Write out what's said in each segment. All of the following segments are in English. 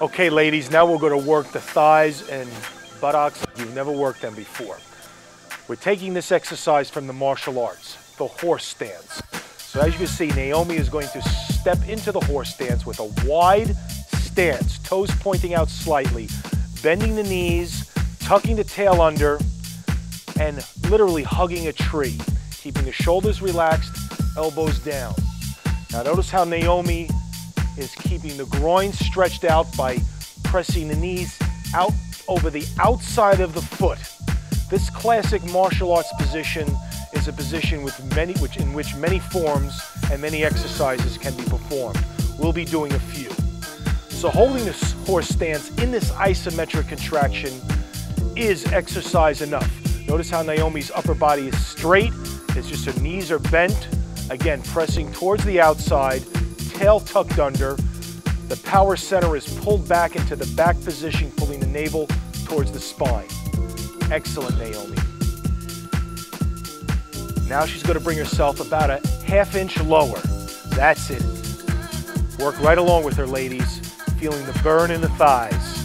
Okay, ladies, now we're going to work the thighs and buttocks. You've never worked them before. We're taking this exercise from the martial arts, the horse stance. So as you can see, Naomi is going to step into the horse stance with a wide stance, toes pointing out slightly, bending the knees, tucking the tail under, and literally hugging a tree, keeping the shoulders relaxed, elbows down. Now notice how Naomi is keeping the groin stretched out by pressing the knees out over the outside of the foot. This classic martial arts position is a position in which many forms and many exercises can be performed. We'll be doing a few. So holding this horse stance in this isometric contraction is exercise enough. Notice how Naomi's upper body is straight. It's just her knees are bent. Again, pressing towards the outside, tail tucked under. The power center is pulled back into the back position, pulling the navel towards the spine. Excellent, Naomi. Now she's going to bring herself about a half-inch lower. That's it. Work right along with her, ladies. Feeling the burn in the thighs.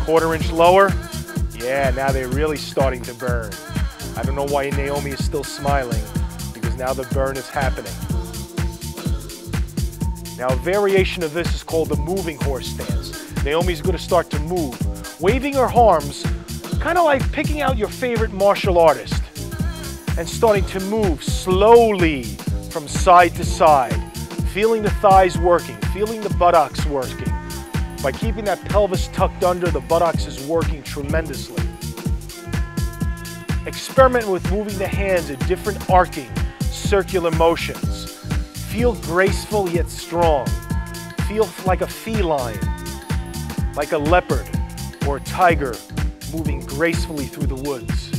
Quarter-inch lower. Yeah, now they're really starting to burn. I don't know why Naomi is still smiling, because now the burn is happening. Now a variation of this is called the moving horse stance. Naomi's going to start to move, waving her arms, kind of like picking out your favorite martial artist, and starting to move slowly from side to side, feeling the thighs working, feeling the buttocks working. By keeping that pelvis tucked under, the buttocks is working tremendously. Experiment with moving the hands in different arcing, circular motions. Feel graceful yet strong. Feel like a feline, like a leopard or a tiger moving gracefully through the woods.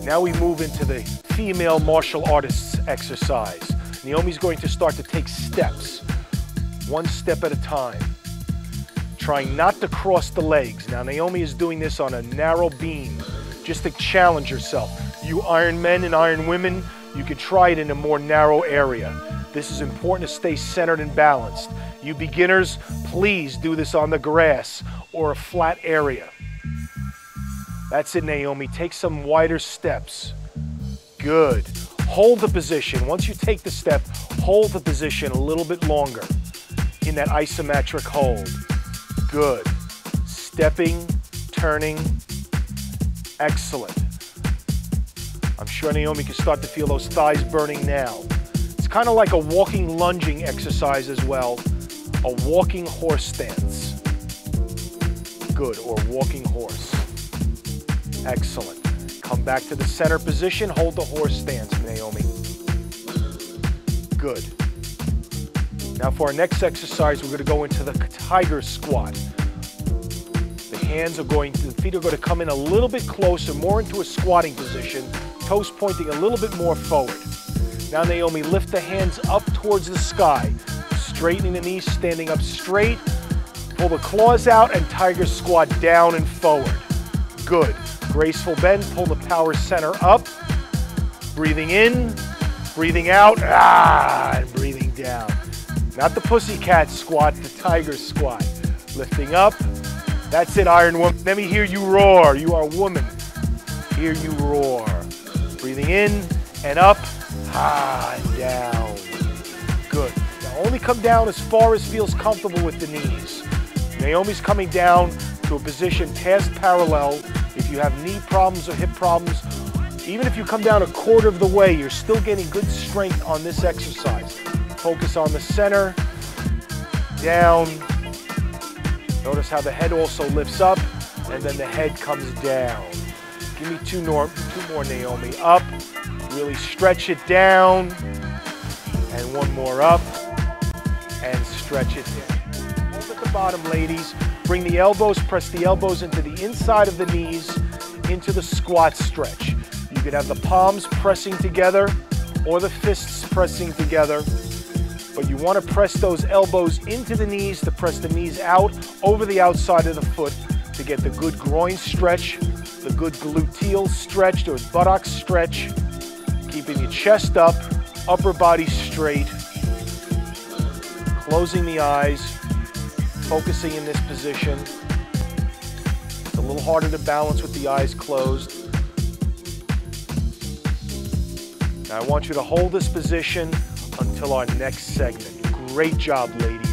Now we move into the female martial artists exercise. Naomi's going to start to take steps, one step at a time, trying not to cross the legs. Now Naomi is doing this on a narrow beam, just to challenge herself. You iron men and iron women, you could try it in a more narrow area. This is important to stay centered and balanced. You beginners, please do this on the grass or a flat area. That's it, Naomi. Take some wider steps. Good. Hold the position. Once you take the step, hold the position a little bit longer in that isometric hold. Good. Stepping, turning. Excellent. I'm sure Naomi can start to feel those thighs burning now. It's kind of like a walking lunging exercise as well. A walking horse stance. Good, or walking horse. Excellent. Come back to the center position. Hold the horse stance, Naomi. Good. Now for our next exercise, we're going to go into the tiger squat. The feet are going to come in a little bit closer, more into a squatting position, toes pointing a little bit more forward. Now Naomi, lift the hands up towards the sky, straightening the knees, standing up straight. Pull the claws out and tiger squat down and forward. Good. Graceful bend, pull the power center up. Breathing in, breathing out, and breathing down. Not the pussycat squat, the tiger squat. Lifting up. That's it, Iron Woman. Let me hear you roar. You are a woman. Hear you roar. Breathing in and up, and down. Good. Now only come down as far as feels comfortable with the knees. Naomi's coming down to a position past parallel. If you have knee problems or hip problems, even if you come down a quarter of the way, you're still getting good strength on this exercise. Focus on the center, down. Notice how the head also lifts up, and then the head comes down. Give me two more, Naomi. Up, really stretch it down, and one more up, and stretch it down. Hold at the bottom, ladies. Bring the elbows, press the elbows into the inside of the knees, into the squat stretch. You could have the palms pressing together, or the fists pressing together. But you want to press those elbows into the knees to press the knees out over the outside of the foot to get the good groin stretch, the good gluteal stretch, or buttocks stretch, keeping your chest up, upper body straight, closing the eyes, focusing in this position. It's a little harder to balance with the eyes closed. Now I want you to hold this position until our next segment. Great job, ladies.